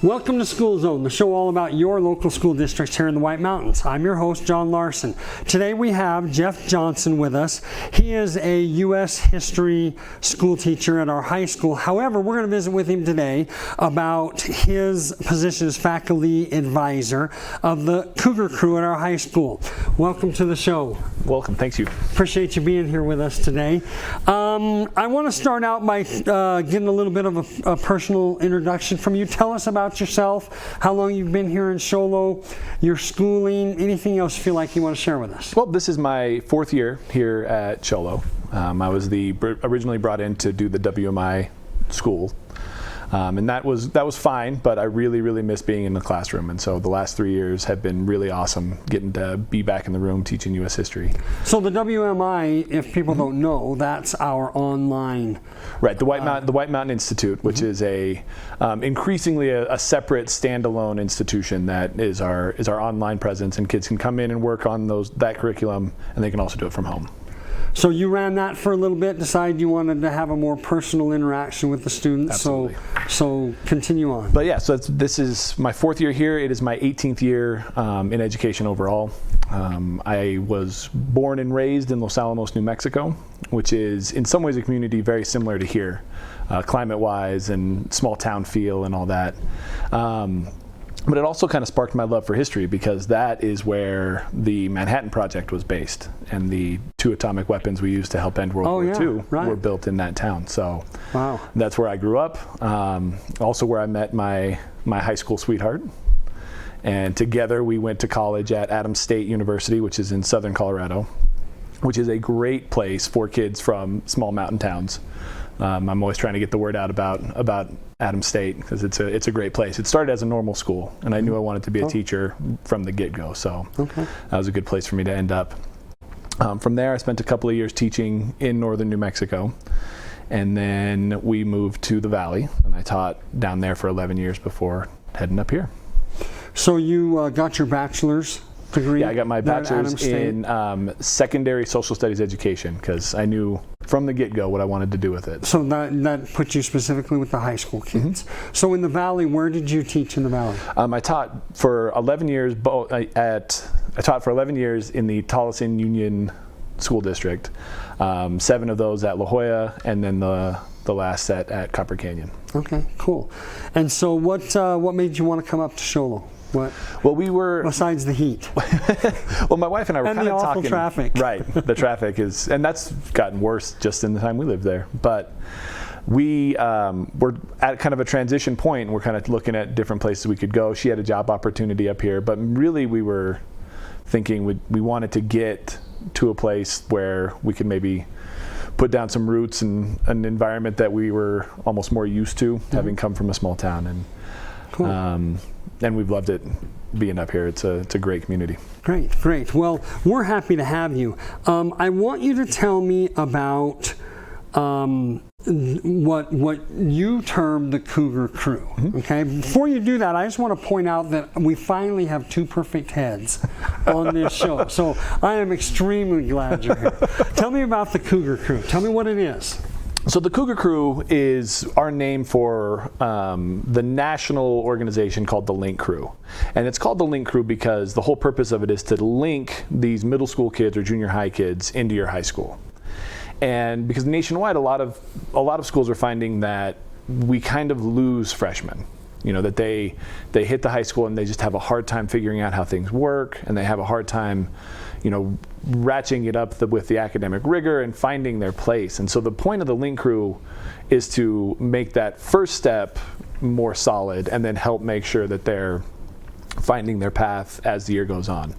Welcome to School Zone, the show all about your local school districts here in the White Mountains. I'm your host, John Larsen. Today we have Geoff Johnson with us. He is a U.S. history school teacher at our high school. However, we're going to visit with him today about his position as faculty advisor of the Cougar Crew at our high school. Welcome to the show. Welcome, thanks you. Appreciate you being here with us today. I want to start out by getting a little bit of a personal introduction from you. Tell us about yourself, how long you've been here in Show Low, your schooling, anything else you feel like you want to share with us. Well, this is my fourth year here at Show Low. I was originally brought in to do the WMI school. And that was fine, but I really miss being in the classroom. And so the last 3 years have been really awesome, getting to be back in the room teaching U.S. history. So the WMI, if people don't know, that's our online. Right, the White Mountain Institute, which is increasingly a separate standalone institution that is our online presence, and kids can come in and work on that curriculum, and they can also do it from home. So you ran that for a little bit, decided you wanted to have a more personal interaction with the students. Absolutely. So continue on. But yeah, so this is my fourth year here. It is my 18th year in education overall. I was born and raised in Los Alamos, New Mexico, which is in some ways a community very similar to here, climate-wise and small town feel and all that. But it also kind of sparked my love for history, because that is where the Manhattan Project was based, and the 2 atomic weapons we used to help end World War II were built in that town. So that's where I grew up, also where I met my high school sweetheart. And together we went to college at Adams State University, which is in southern Colorado, which is a great place for kids from small mountain towns. I'm always trying to get the word out about Adams State, because it's a great place. It started as a normal school, and I knew I wanted to be a teacher from the get-go, so that was a good place for me to end up. From there, I spent a couple of years teaching in northern New Mexico, and then we moved to the Valley, and I taught down there for 11 years before heading up here. So you got your bachelor's degree? Yeah, I got my bachelor's in secondary social studies education, because I knew from the get-go what I wanted to do with it. So that put you specifically with the high school kids. So in the Valley, where did you teach in the Valley? I taught for 11 years I taught for 11 years in the Tolleson Union School District, 7 of those at La Jolla, and then the last set at Copper Canyon. Okay, cool. And so what made you want to come up to Show Low? Well, we were, besides the heat. Well, my wife and I were kind of talking. And the awful traffic. Right, the traffic is, and that's gotten worse just in the time we lived there. But we were at kind of a transition point. We're kind of looking at different places we could go. She had a job opportunity up here, but really we were thinking we wanted to get to a place where we could maybe put down some roots in an environment that we were almost more used to, having come from a small town. And cool. And we've loved it being up here. It's a great community. Great. Well, we're happy to have you. I want you to tell me about what you term the Cougar Crew. Okay. Before you do that, I just want to point out that we finally have 2 perfect heads on this show. So I am extremely glad you're here. Tell me about the Cougar Crew. Tell me what it is. So the Cougar Crew is our name for the national organization called the Link Crew. And it's called the Link Crew because the whole purpose of it is to link these middle school kids or junior high kids into your high school. And because nationwide, a lot of schools are finding that we kind of lose freshmen. You know, that they hit the high school and they just have a hard time figuring out how things work, and they have a hard time, ratcheting it up with the academic rigor and finding their place. And so the point of the Link Crew is to make that first step more solid, and then help make sure that they're finding their path as the year goes on.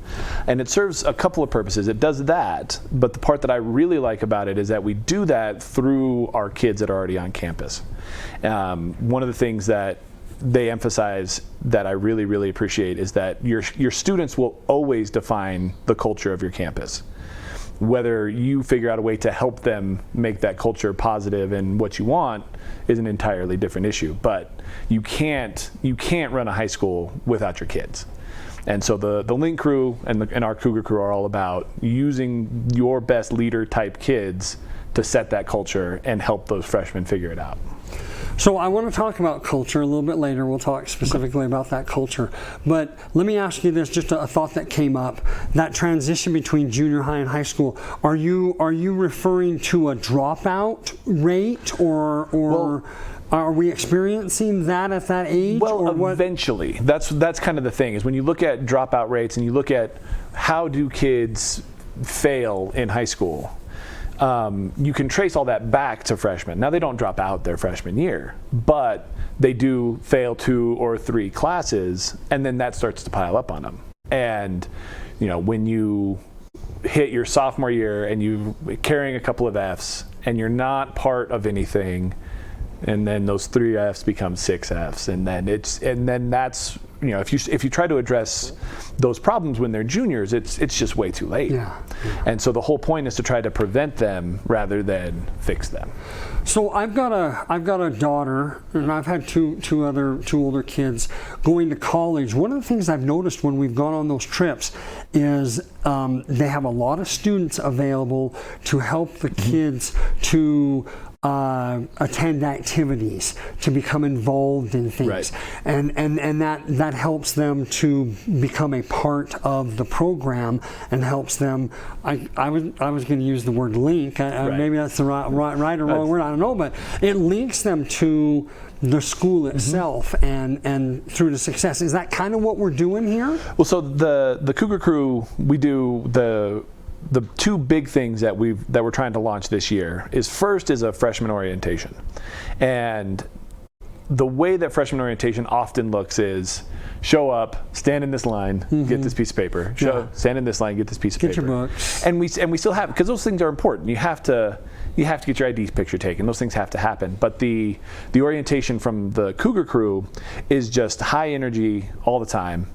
And it serves a couple of purposes. It does that, but the part that I really like about it is that we do that through our kids that are already on campus. One of the things that they emphasize that I really appreciate is that your students will always define the culture of your campus. Whether you figure out a way to help them make that culture positive and what you want is an entirely different issue. But you can't run a high school without your kids. And so the Link Crew and our Cougar Crew are all about using your best leader type kids to set that culture and help those freshmen figure it out. So I want to talk about culture a little bit later. We'll talk specifically about that culture. But let me ask you this, just a thought that came up. That transition between junior high and high school, are you referring to a dropout rate, or are we experiencing that at that age? Well, eventually. That's kind of the thing, is when you look at dropout rates and you look at how do kids fail in high school, you can trace all that back to freshmen. Now, they don't drop out their freshman year, but they do fail 2 or 3 classes, and then that starts to pile up on them. And, when you hit your sophomore year and you're carrying a couple of Fs and you're not part of anything, and then those 3 Fs become 6 Fs, and then that's, if you try to address those problems when they're juniors, it's just way too late. Yeah. And so the whole point is to try to prevent them rather than fix them. So I've got a daughter, and I've had two older kids going to college. One of the things I've noticed when we've gone on those trips is they have a lot of students available to help the kids to attend activities, to become involved in things, right. and that helps them to become a part of the program, and helps them. I was going to use the word link. Right. Maybe that's the right or wrong word. I don't know, but it links them to the school itself, and through the success. Is that kind of what we're doing here? Well, so the Cougar Crew, we do the 2 big things that we're trying to launch this year is a freshman orientation. And the way that freshman orientation often looks is show up, stand in this line, get this piece of paper. Stand in this line, get this piece of paper. Get your books. And we still have, because those things are important. You have to get your ID picture taken. Those things have to happen. But the orientation from the Cougar Crew is just high energy all the time.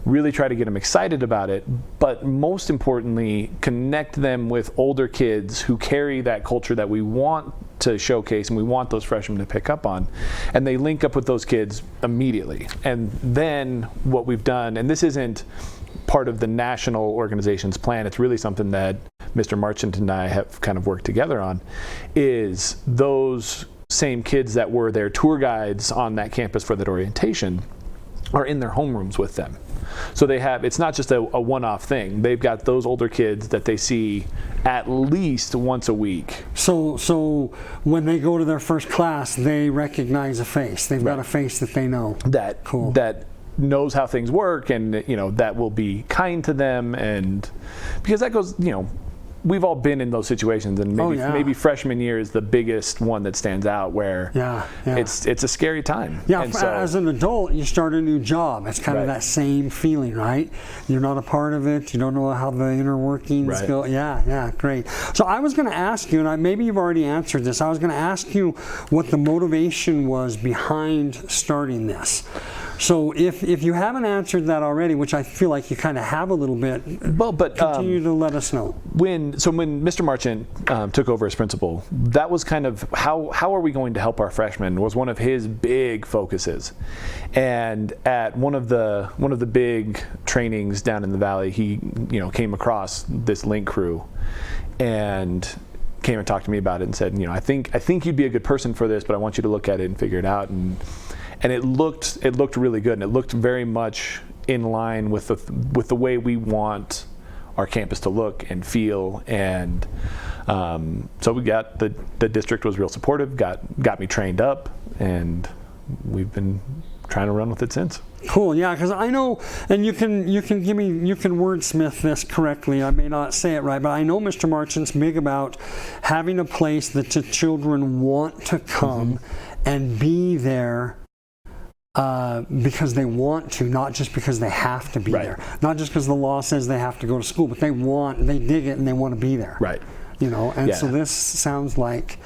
Really try to get them excited about it, but most importantly, connect them with older kids who carry that culture that we want to showcase and we want those freshmen to pick up on. And they link up with those kids immediately. And then what we've done, and this isn't part of the national organization's plan, it's really something that Mr. Marchant and I have kind of worked together on, is those same kids that were their tour guides on that campus for that orientation are in their homerooms with them. So it's not just a one-off thing. They've got those older kids that they see at least once a week. So when they go to their first class, they recognize a face. They've got a face that they know. That knows how things work, and that will be kind to them, and because that goes, we've all been in those situations, and maybe freshman year is the biggest one that stands out, where it's a scary time. Yeah, and as an adult, you start a new job. It's kind of that same feeling, right? You're not a part of it. You don't know how the inner workings go. Yeah, great. So I was going to ask you, and maybe you've already answered this. I was going to ask you what the motivation was behind starting this. So if you haven't answered that already, which I feel like you kind of have a little bit, but continue to let us know. When Mr. Marchant took over as principal, that was kind of how are we going to help our freshmen was one of his big focuses. And at one of the big trainings down in the valley, he came across this Link Crew, and came and talked to me about it and said, I think you'd be a good person for this, but I want you to look at it and figure it out. And it looked really good, and it looked very much in line with the way we want our campus to look and feel. And so we got the district was real supportive, got me trained up, and we've been trying to run with it since. Cool, yeah, because I know, and you can wordsmith this correctly. I may not say it right, but I know Mr. Marchant's big about having a place that the children want to come and be there. Because they want to, not just because they have to be there. Not just because the law says they have to go to school, but they dig it and they want to be there. Right. So this sounds like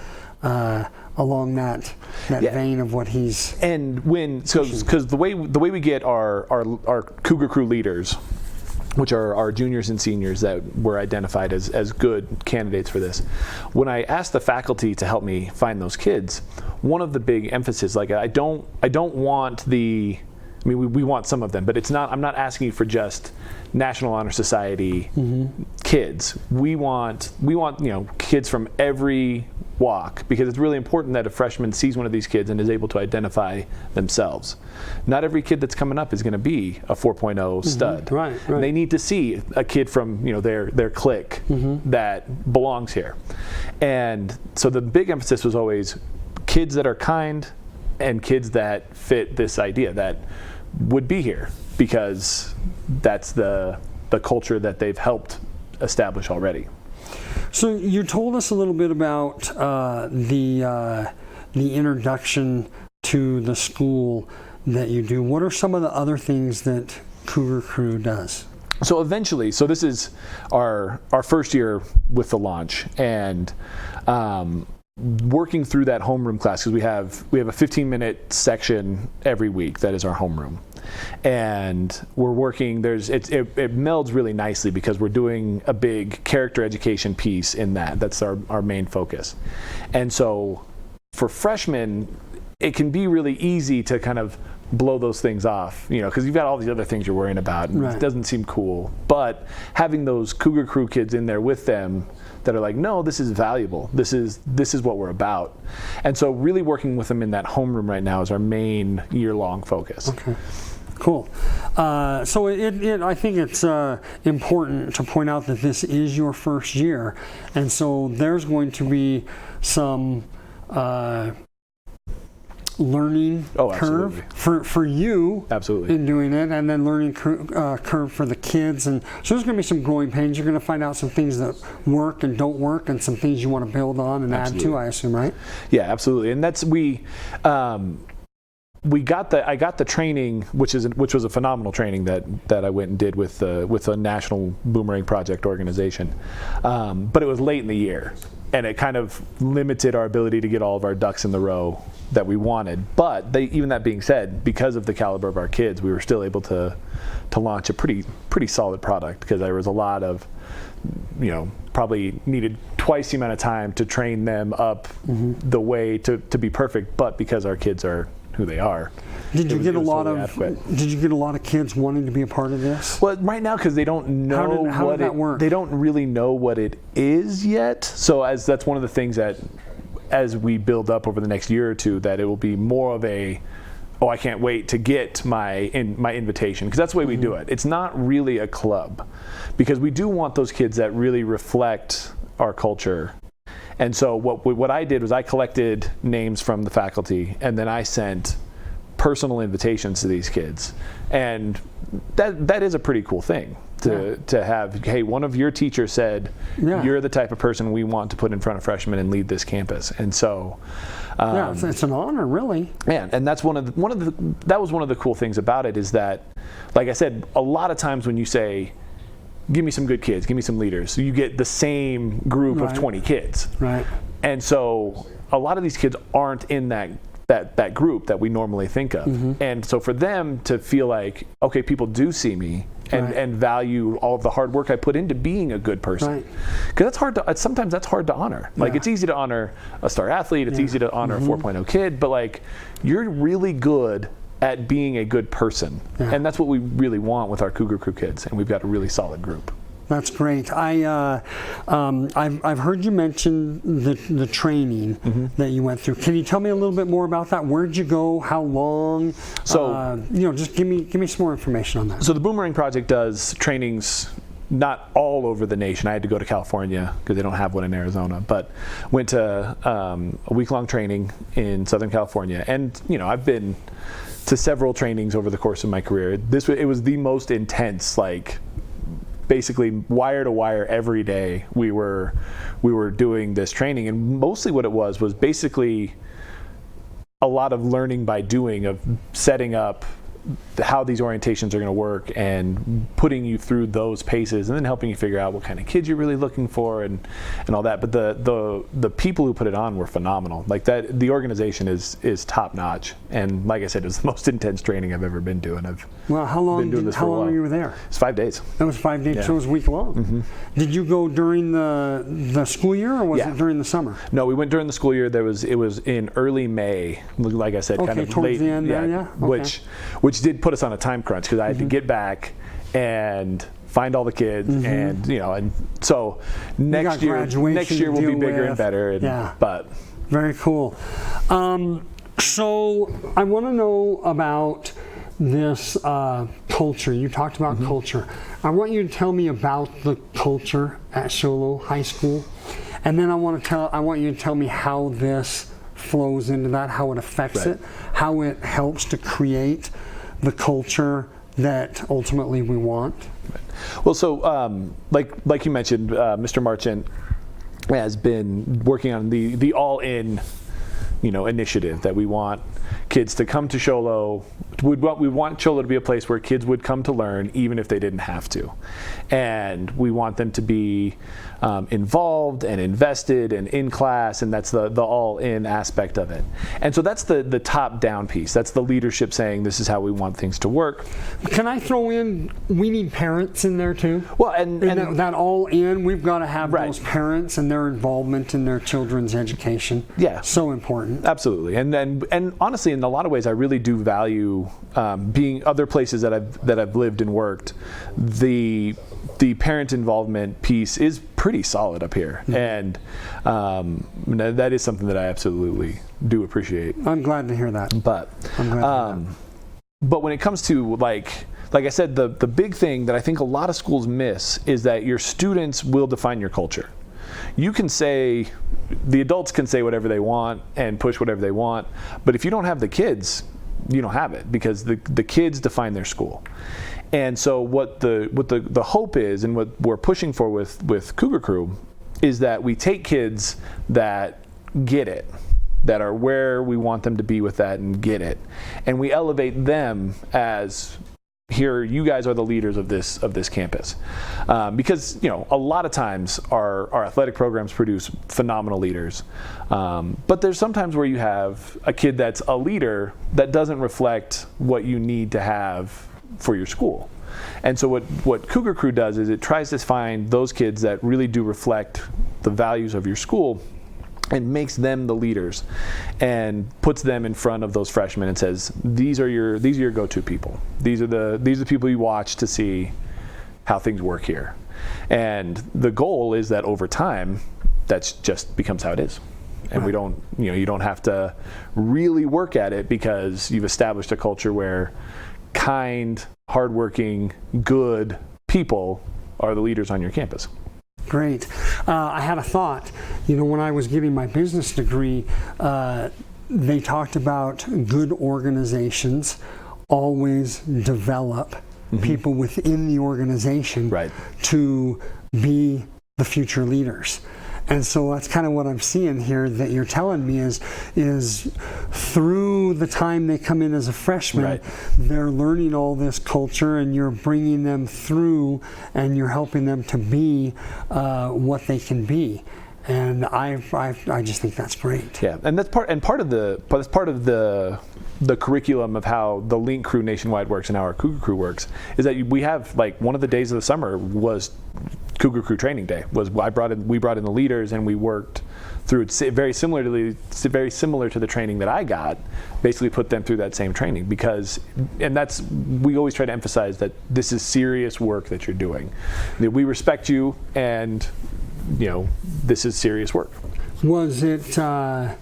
along that vein of what he's. And because the way we get our Cougar Crew leaders, which are our juniors and seniors that were identified as good candidates for this. When I asked the faculty to help me find those kids, one of the big emphasis, like I don't want we want some of them, but I'm not asking you for just National Honor Society kids. We want kids from every walk, because it's really important that a freshman sees one of these kids and is able to identify themselves. Not every kid that's coming up is going to be a 4.0 stud. Right. They need to see a kid from their clique that belongs here. And so the big emphasis was always kids that are kind and kids that fit this idea that would be here, because that's the culture that they've helped establish already. So you told us a little bit about the introduction to the school that you do. What are some of the other things that Cougar Crew does? So eventually, this is our first year with the launch, and working through that homeroom class, because we have a 15-minute section every week that is our homeroom. And we're working, it melds really nicely because we're doing a big character education piece in that. That's our main focus. And so for freshmen, it can be really easy to kind of blow those things off, because you've got all these other things you're worrying about, and it doesn't seem cool. But having those Cougar Crew kids in there with them that are like, no, this is valuable. This is what we're about. And so really working with them in that homeroom right now is our main year-long focus. Okay. Cool. So I think it's important to point out that this is your first year, and so there's going to be some learning curve for you absolutely in doing it, and then learning curve for the kids. And so there's going to be some growing pains. You're going to find out some things that work and don't work, and some things you want to build on and add to, I assume, right? Yeah, absolutely. And that's I got the training, which was a phenomenal training that I went and did with a National Boomerang Project organization, but it was late in the year, and it kind of limited our ability to get all of our ducks in the row that we wanted. But even that being said, because of the caliber of our kids, we were still able to launch a pretty solid product, because there was a lot of, probably needed twice the amount of time to train them up the way to be perfect, but because our kids are who they are. Did you get a lot of kids wanting to be a part of this? Well, right now, because they don't know how did that work? They don't really know what it is yet. So that's one of the things that, as we build up over the next year or two, that it will be more of a, I can't wait to get my invitation, because that's the way we do it. It's not really a club, because we do want those kids that really reflect our culture. And so what I did was I collected names from the faculty, and then I sent personal invitations to these kids. And that is a pretty cool thing to have. Hey, one of your teachers said you're the type of person we want to put in front of freshmen and lead this campus. And so it's an honor, really. Man, and that's one of the cool things about it, is that, like I said, a lot of times when you say, give me some good kids, give me some leaders, so you get the same group of 20 kids. Right. And so a lot of these kids aren't in that group that we normally think of. And so for them to feel like, okay, people do see me and value all of the hard work I put into being a good person. Because that's hard to, sometimes that's hard to honor. Like, it's easy to honor a star athlete, it's easy to honor a 4.0 kid, but like, you're really good at being a good person. And that's what we really want with our Cougar Crew kids, and we've got a really solid group. That's great. I've heard you mention the training that you went through. Can you tell me a little bit more about that? Where'd you go? How long? So just give me some more information on that. So the Boomerang Project does trainings not all over the nation. I had to go to California because they don't have one in Arizona, but went to a week-long training in Southern California. And I've been to several trainings over the course of my career. It was the most intense, like, basically wire to wire every day we were doing this training. And mostly what it was basically a lot of learning by doing, of setting up how these orientations are going to work and putting you through those paces, and then helping you figure out what kind of kids you're really looking for and all that. But the people who put it on were phenomenal. Like, that, the organization is top notch, and like I said, it was the most intense training I've ever been doing. How long were you there? It's 5 days. It was 5 days, so it was week long. Did you go during the school year, or was it during the summer? No, we went during the school year. It was in early May, like I said, kind of towards late, the end there, which did put us on a time crunch, because I had to get back and find all the kids, and and so next year will be bigger and better. And, but very cool. So I want to know about this culture. You talked about culture. I want you to tell me about the culture at Show Low High School, and then I want you to tell me how this flows into that, how it affects it, how it helps to create the culture that ultimately we want. Well, so like you mentioned, Mr. Marchant has been working on the all-in initiative that we want kids to come to Show Low. We want Show Low to be a place where kids would come to learn even if they didn't have to. And we want them to be involved and invested and in class, and that's the all-in aspect of it. And so that's the top-down piece. That's the leadership saying this is how we want things to work. Can I throw in, we need parents in there too? Well, and that all-in, we've got to have those parents and their involvement in their children's education. Yeah. So important. Absolutely. And honestly, in a lot of ways, I really do value being other places that I've lived and worked. The parent involvement piece is pretty solid up here, and that is something that I absolutely do appreciate. I'm glad to hear that. But when it comes to like I said, the big thing that I think a lot of schools miss is that your students will define your culture. You can say, the adults can say whatever they want and push whatever they want, but if you don't have the kids, you don't have it, because the kids define their school. And so what the hope is, and what we're pushing for with Cougar Crew, is that we take kids that get it, that are where we want them to be with that and get it, and we elevate them as, here, you guys are the leaders of this campus, because a lot of times our athletic programs produce phenomenal leaders, but there's sometimes where you have a kid that's a leader that doesn't reflect what you need to have for your school. And so what Cougar Crew does is it tries to find those kids that really do reflect the values of your school, and makes them the leaders, and puts them in front of those freshmen and says, these are your go-to people. These are the people you watch to see how things work here. And the goal is that over time, that's just becomes how it is. And we don't, you don't have to really work at it, because you've established a culture where kind, hardworking, good people are the leaders on your campus. Great. I had a thought. When I was getting my business degree, they talked about good organizations always develop people within the organization to be the future leaders. And so that's kind of what I'm seeing here that you're telling me is through the time they come in as a freshman, they're learning all this culture, and you're bringing them through, and you're helping them to be what they can be. And I just think that's great. Yeah, and that's part of the curriculum of how the Link Crew nationwide works and how our Cougar Crew works, is that we have, like, one of the days of the summer was Cougar Crew training day. We brought in the leaders, and we worked through it very similar to the training that I got. Basically put them through that same training, because, and that's, we always try to emphasize that this is serious work that you're doing. That we respect you, and this is serious work. Was it? I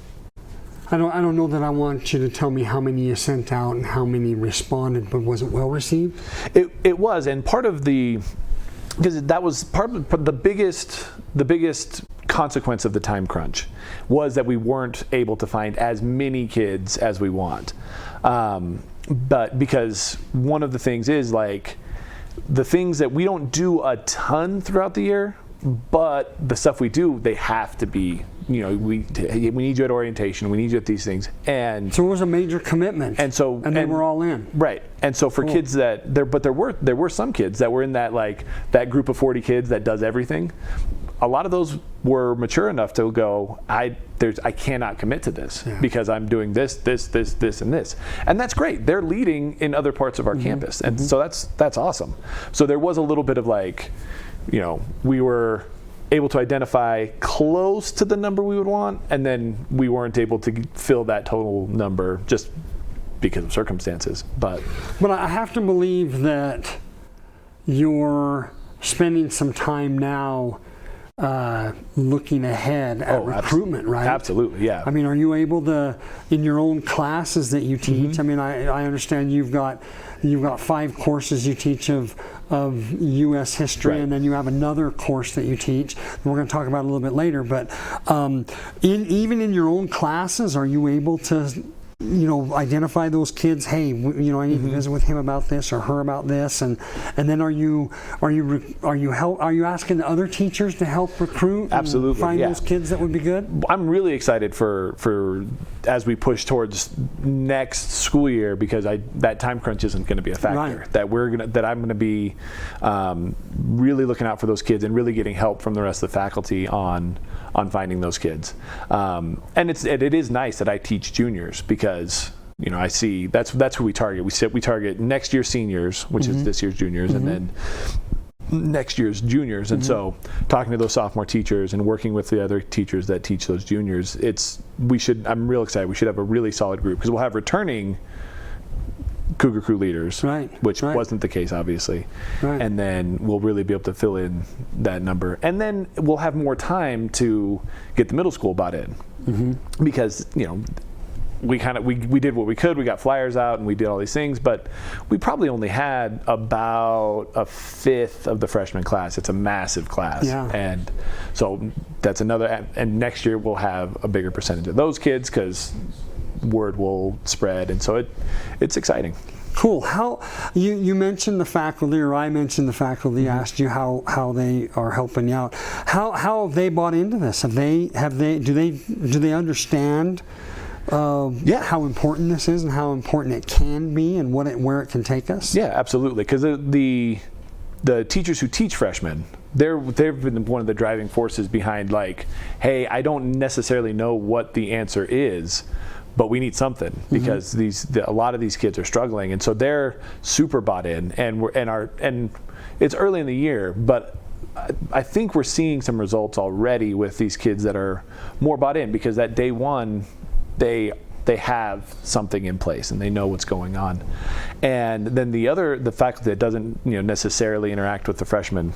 don't know that I want you to tell me how many you sent out and how many responded, but was it well received? It was, and part of because that was part of the biggest consequence of the time crunch was that we weren't able to find as many kids as we want. But because one of the things is, like, the things that we don't do a ton throughout the year, but the stuff we do, they have to be, we need you at orientation, we need you at these things. And so it was a major commitment. And they were all in. Right. And so for kids there were some kids that were in that group of 40 kids that does everything. A lot of those were mature enough to go, I cannot commit to this because I'm doing this, and this. And that's great. They're leading in other parts of our campus. And so that's awesome. So there was a little bit of we were able to identify close to the number we would want, and then we weren't able to fill that total number just because of circumstances. But I have to believe that your spending some time now looking ahead at recruitment, right? Absolutely, yeah. I mean, are you able to, in your own classes that you teach? I mean, I understand you've got 5 courses you teach of U.S. history, and then you have another course that you teach. We're going to talk about it a little bit later. But even in your own classes, are you able to, identify those kids? Hey, I need to visit with him about this or her about this, and then are you asking the other teachers to help recruit? Absolutely, and find those kids that would be good. I'm really excited for as we push towards next school year, because that time crunch isn't going to be a factor. Right. That I'm going to be really looking out for those kids and really getting help from the rest of the faculty on finding those kids. And it is nice that I teach juniors, because I see that's who we target. We target next year's seniors, which is this year's juniors, and then next year's juniors. And so talking to those sophomore teachers and working with the other teachers that teach those juniors, I'm real excited. We should have a really solid group, because we'll have returning Cougar Crew leaders, which wasn't the case, obviously. And then we'll really be able to fill in that number. And then we'll have more time to get the middle school bought in, because, we did what we could. We got flyers out and we did all these things, but we probably only had about a 1/5 of the freshman class. It's a massive class. And so that's another, and next year we'll have a bigger percentage of those kids, because word will spread, and so it's exciting. Cool. How you mentioned the faculty, or I mentioned the faculty, asked you how they are helping you out. How have they bought into this? Do they understand how important this is and how important it can be and where it can take us? Yeah, absolutely. Because the teachers who teach freshmen, they've been one of the driving forces behind, like, hey, I don't necessarily know what the answer is, but we need something, because a lot of these kids are struggling, and so they're super bought in, and it's early in the year, but I think we're seeing some results already with these kids that are more bought in, because that day one they have something in place and they know what's going on. And then the faculty that doesn't necessarily interact with the freshmen,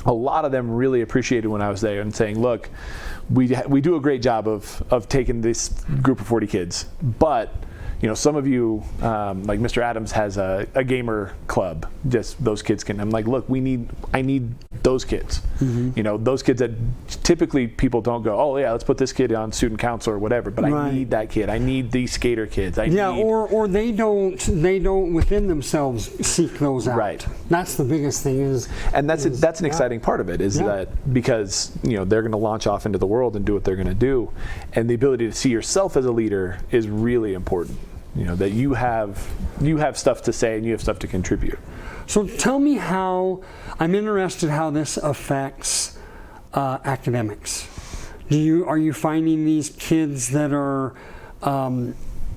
a lot of them really appreciated when I was there and saying, look, we do a great job of taking this group of 40 kids, but some of you, like Mr. Adams has a gamer club. Just those kids can. I'm like, look, I need those kids. Those kids that typically people don't go, oh yeah, let's put this kid on student council or whatever. But I need that kid. I need these skater kids. Or they don't within themselves seek those out. Right. That's the biggest thing and that's an exciting part of it is that, because they're going to launch off into the world and do what they're going to do, and the ability to see yourself as a leader is really important. That you have stuff to say and you have stuff to contribute. So tell me I'm interested how this affects academics. Are you finding these kids that are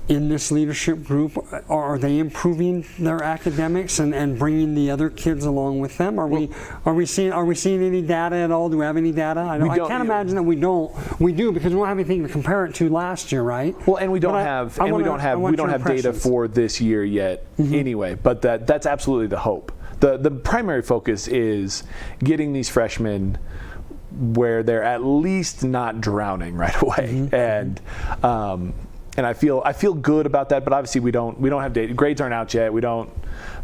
in this leadership group, are they improving their academics and bringing the other kids along with them? Are we seeing any data at all? Do we have any data? I can't imagine that we don't. We do, because we don't have anything to compare it to last year, right? Well, and we don't have data for this year yet anyway. But that's absolutely the hope. The primary focus is getting these freshmen where they're at least not drowning right away, and I feel good about that, but obviously we don't have data. Grades aren't out yet.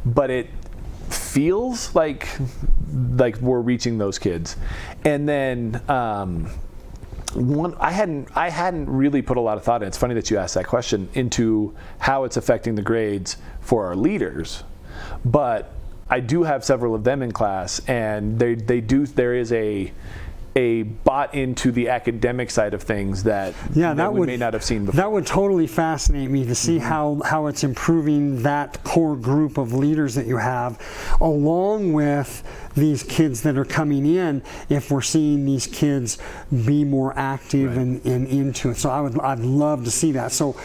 But it feels like we're reaching those kids. And then I hadn't really put a lot of thought in. It's funny that you asked that question, into how it's affecting the grades for our leaders. But I do have several of them in class, and there is a bought into the academic side of things that we may not have seen before. That would totally fascinate me to see how it's improving that core group of leaders that you have, along with these kids that are coming in, if we're seeing these kids be more active and into it. So I'd love to see that. So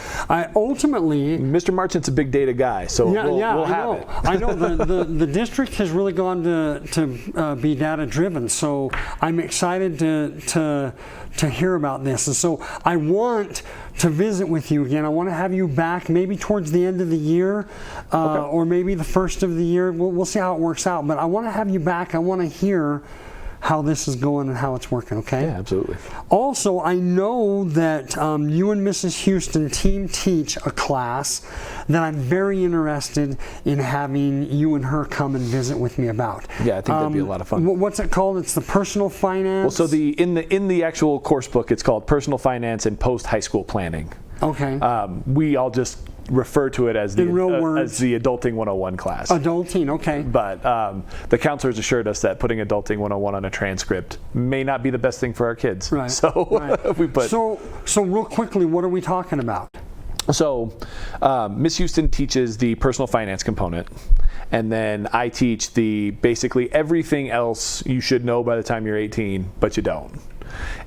ultimately, Mr. Marchant's a big data guy, so we'll have it. I know the district has really gone to be data driven. So I'm excited to hear about this, and so I want to visit with you again. I want to have you back maybe towards the end of the year, or maybe the first of the year. We'll see how it works out. But I want to have you back. I want to hear how this is going and how it's working, okay? Yeah, absolutely. Also, I know that you and Mrs. Houston team teach a class that I'm very interested in having you and her come and visit with me about. Yeah, I think that'd be a lot of fun. What's it called? It's the personal finance? Well, so in the actual course book, it's called Personal Finance and Post-High School Planning. Okay. We all just refer to it as the Adulting 101 class. Adulting, okay. But the counselors assured us that putting Adulting 101 on a transcript may not be the best thing for our kids. Right. So we put. So real quickly, what are we talking about? So Miss Houston teaches the personal finance component, and then I teach basically everything else you should know by the time you're 18, but you don't.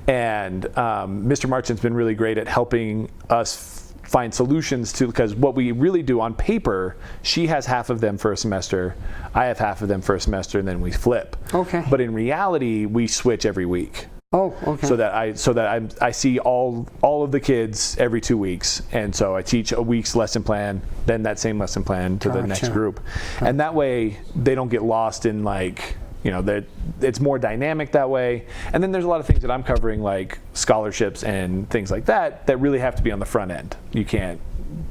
And Mr. Marchin's been really great at helping us find solutions to, because what we really do on paper, she has half of them for a semester, I have half of them for a semester, and then we flip. Okay. But in reality, we switch every week. Oh, okay. So that I see all of the kids every 2 weeks, and so I teach a week's lesson plan, then that same lesson plan to the next group, and that way they don't get lost in that it's more dynamic that way. And then there's a lot of things that I'm covering, like scholarships and things like that really have to be on the front end. You can't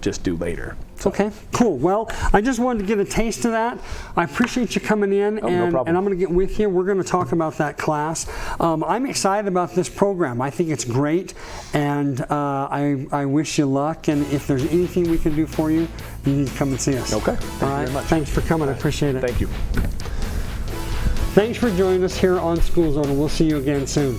just do later. So. Okay, cool. Well, I just wanted to get a taste of that. I appreciate you coming in, no and problem. I'm going to get with you. We're going to talk about that class. I'm excited about this program. I think it's great, and I wish you luck. And if there's anything we can do for you, you need to come and see us. Okay. Thank you very much. Thanks for coming. I appreciate it. Thank you. Thanks for joining us here on School Zone, and we'll see you again soon.